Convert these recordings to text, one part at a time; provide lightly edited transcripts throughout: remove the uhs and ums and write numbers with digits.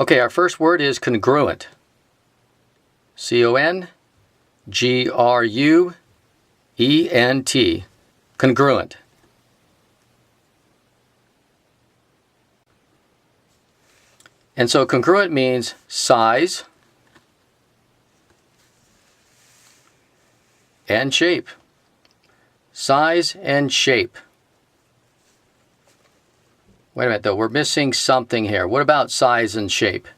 Okay, our first word is congruent. C-O-N-G-R-U-E-N-T. Congruent. And so congruent means size and shape. Size and shape. Wait a minute though, we're missing something here. What about size and shape?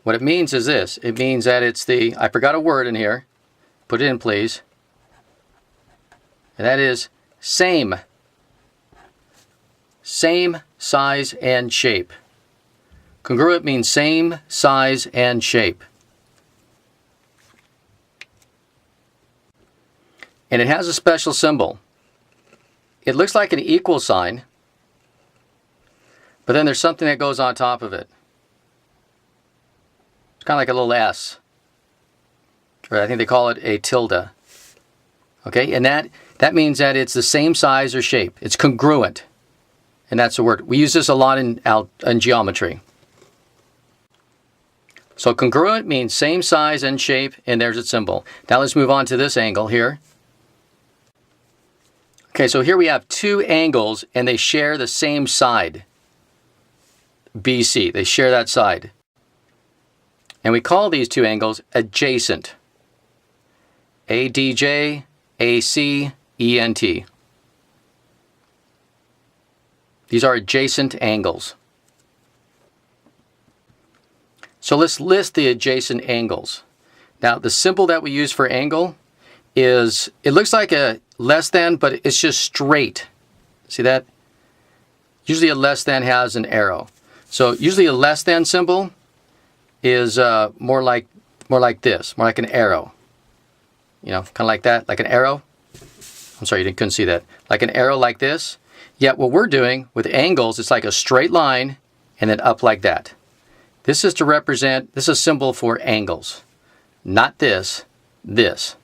What it means is this. It means that it's the, I forgot a word in here. Put it in, please. And that is same. Same size and shape. Congruent means same size and shape. And it has a special symbol. It looks like an equal sign, but then there's something that goes on top of it. It's kind of like a little S. Or I think they call it a tilde. Okay, and that means that it's the same size or shape. It's congruent. And that's the word. We use this a lot in geometry. So congruent means same size and shape, and there's its symbol. Now let's move on to this angle here. Okay, so here we have two angles, and they share the same side. BC, they share that side. And we call these two angles adjacent. ADJ, AC, ENT. These are adjacent angles. So let's list the adjacent angles. Now the symbol that we use for angle is, it looks like a less than, but it's just straight. See that? Usually a less than has an arrow. So usually a less than symbol is more like this, more like an arrow. You know, kind of like that, like an arrow. I'm sorry, you couldn't see that. Like an arrow like this. Yet what we're doing with angles, it's like a straight line and then up like that. This is to represent, this is a symbol for angles. Not this, this.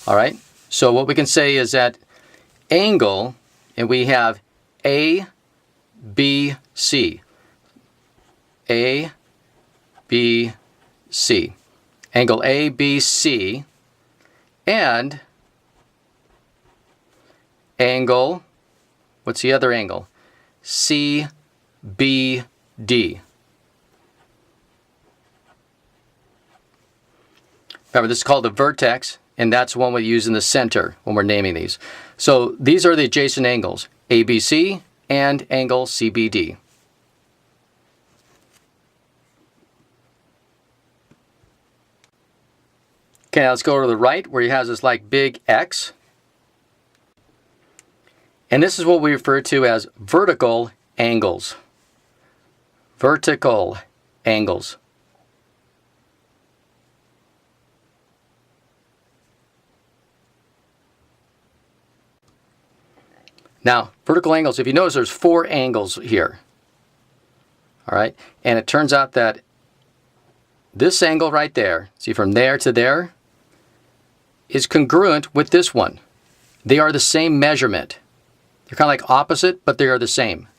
All right? So what we can say is that angle, and we have A, B, C. A, B, C. Angle A, B, C. And angle, what's the other angle? C, B, D. Remember, this is called the vertex, and that's one we use in the center when we're naming these. So these are the adjacent angles, ABC and angle CBD. Okay, now let's go to the right where he has this like big X. And this is what we refer to as vertical angles. Vertical angles. Now, vertical angles, if you notice, there's 4 angles here. All right, and it turns out that this angle right there, see from there to there, is congruent with this one. They are the same measurement. They're kind of like opposite, but they are the same.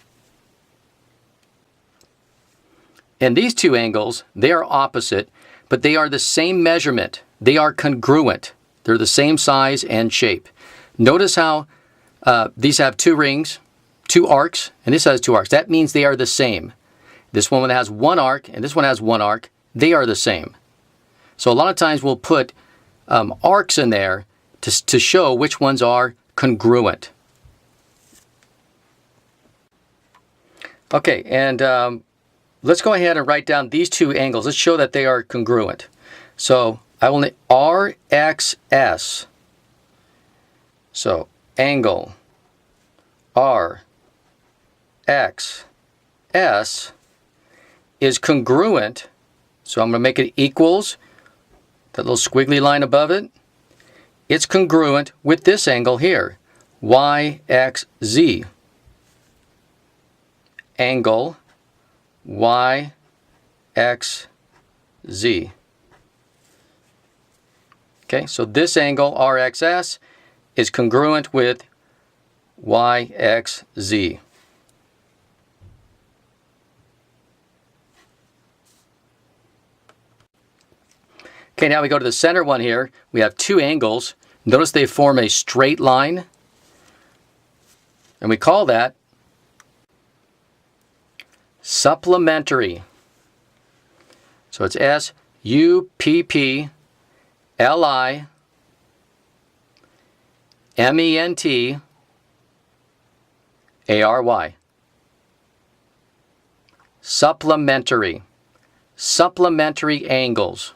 And these two angles, they are opposite, but they are the same measurement. They are congruent. They're the same size and shape. Notice how these have 2 rings, 2 arcs, and this has 2 arcs. That means they are the same. This one has 1 arc, and this one has 1 arc. They are the same. So a lot of times we'll put arcs in there to show which ones are congruent. Okay, and let's go ahead and write down these 2 angles. Let's show that they are congruent. So I will name RXS. So angle RXS is congruent. So I'm going to make it equals that little squiggly line above it. It's congruent with this angle here, YXZ. Angle YXZ. Okay, so this angle RXS is congruent with YXZ. Okay, now we go to the center one here. We have two angles. Notice they form a straight line. And we call that supplementary. So it's S-U-P-P-L-I-M-E-N-T-A-R-Y. Supplementary. Supplementary angles.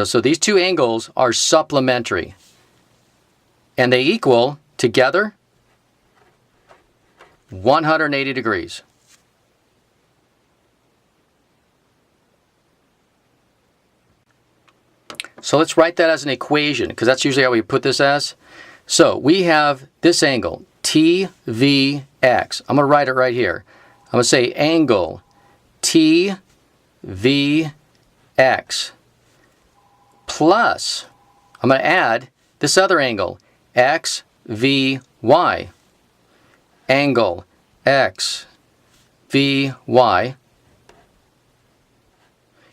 So these two angles are supplementary. And they equal, together, 180 degrees. So let's write that as an equation, because that's usually how we put this as. So we have this angle, TVX. I'm going to write it right here. I'm going to say angle TVX plus, I'm going to add this other angle, XVY. Angle XVY.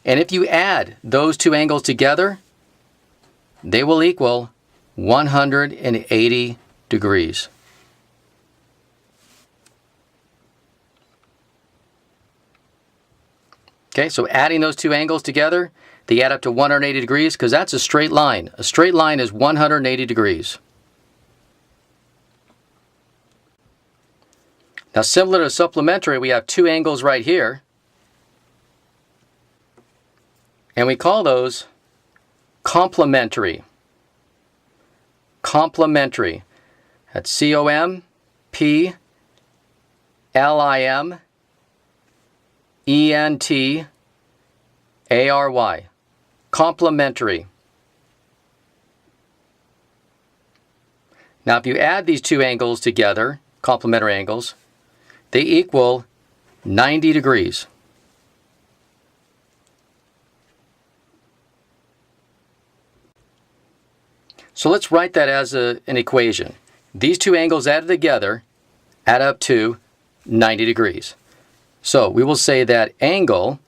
And if you add those two angles together, they will equal 180 degrees. Okay, so adding those two angles together, they add up to 180 degrees because that's a straight line. A straight line is 180 degrees. Now, similar to supplementary, we have two angles right here. And we call those complementary. Complementary. That's C-O-M-P-L-I-M-E-N-T-A-R-Y. Complementary. Now, if you add these two angles together, complementary angles, they equal 90 degrees. So let's write that as an equation. These two angles added together add up to 90 degrees. So we will say that angle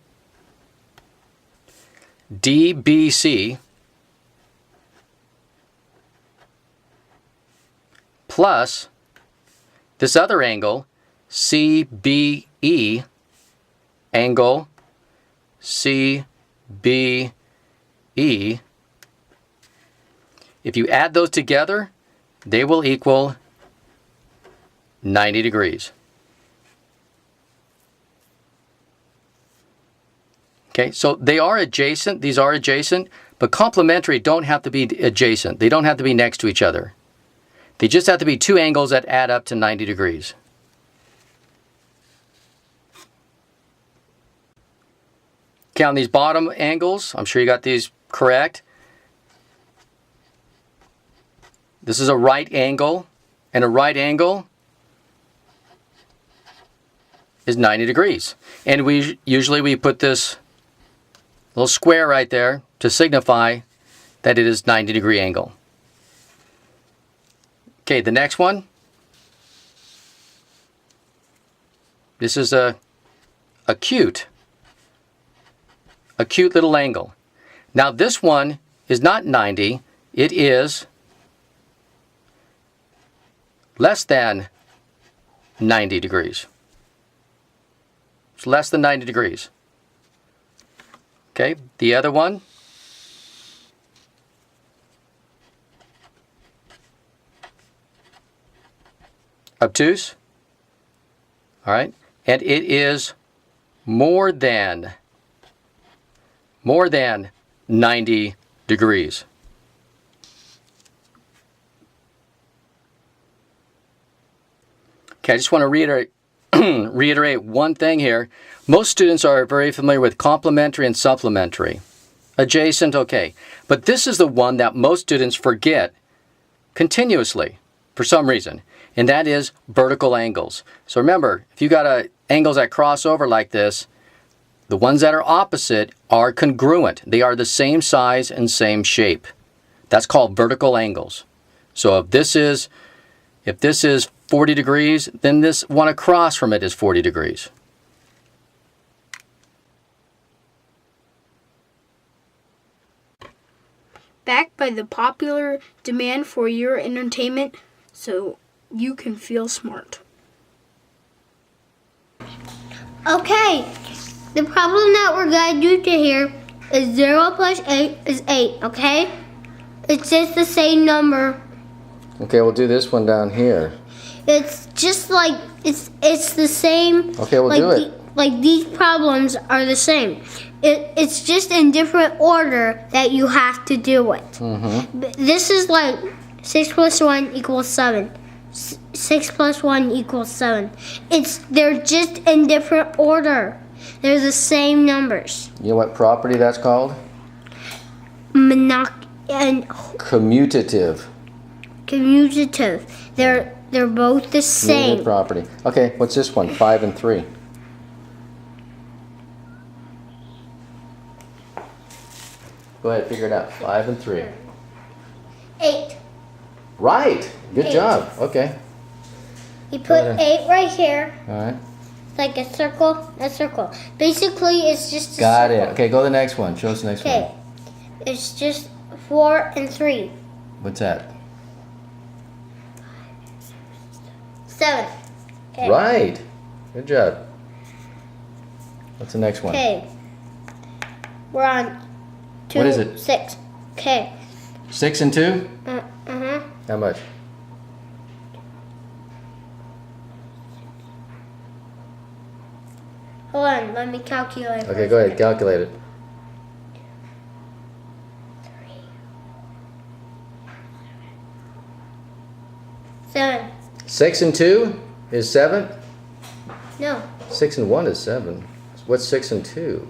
DBC plus this other angle CBE, angle CBE, if you add those together, they will equal 90 degrees. Okay, so they are adjacent, these are adjacent, but complementary don't have to be adjacent. They don't have to be next to each other. They just have to be two angles that add up to 90 degrees. Okay, on these bottom angles, I'm sure you got these correct. This is a right angle, and a right angle is 90 degrees. And we usually put this little square right there to signify that it is 90-degree angle. Okay, the next one. This is a acute little angle. Now this one is not 90, it is less than 90 degrees. It's less than 90 degrees. Okay, the other one. Obtuse. All right, and it is more than 90 degrees. Okay, I just want to reiterate one thing here. Most students are very familiar with complementary and supplementary. Adjacent, okay. But this is the one that most students forget continuously for some reason, and that is vertical angles. So remember, if you got angles that cross over like this, the ones that are opposite are congruent. They are the same size and same shape. That's called vertical angles. So if this is 40 degrees, then this one across from it is 40 degrees. backed by the popular demand for your entertainment so you can feel smart. Okay, the problem that we're going to do to here is 0 plus 8 is 8, okay? It's just the same number. Okay, we'll do this one down here. It's just like, it's the same. Okay, we'll do it. Like these problems are the same. It's just in different order that you have to do it. Mm-hmm. This is like 6 plus 1 equals 7. 6 plus 1 equals 7. They're just in different order. They're the same numbers. You know what property that's called? Commutative. Commutative. They're both the same. Commutative property. Okay, what's this one? 5 and 3. Go ahead, figure it out. 5 and 3. 8. Right. Good 8. job. Okay. You put 8 right here. All right. Like a circle, a circle. Basically, it's just a Got circle. it. Okay, go to the next one. Show us the next Okay. one. It's just 4 and 3. What's that? 7. Okay. Right. Good job. What's the next one? Okay. We're on 2, What is it? 6. Okay. 6 and 2? Uh-huh. How much? Hold on, let me calculate. Okay, go ahead. Calculate it. 7. 6 and 2 is 7? No. 6 and 1 is 7. What's 6 and 2?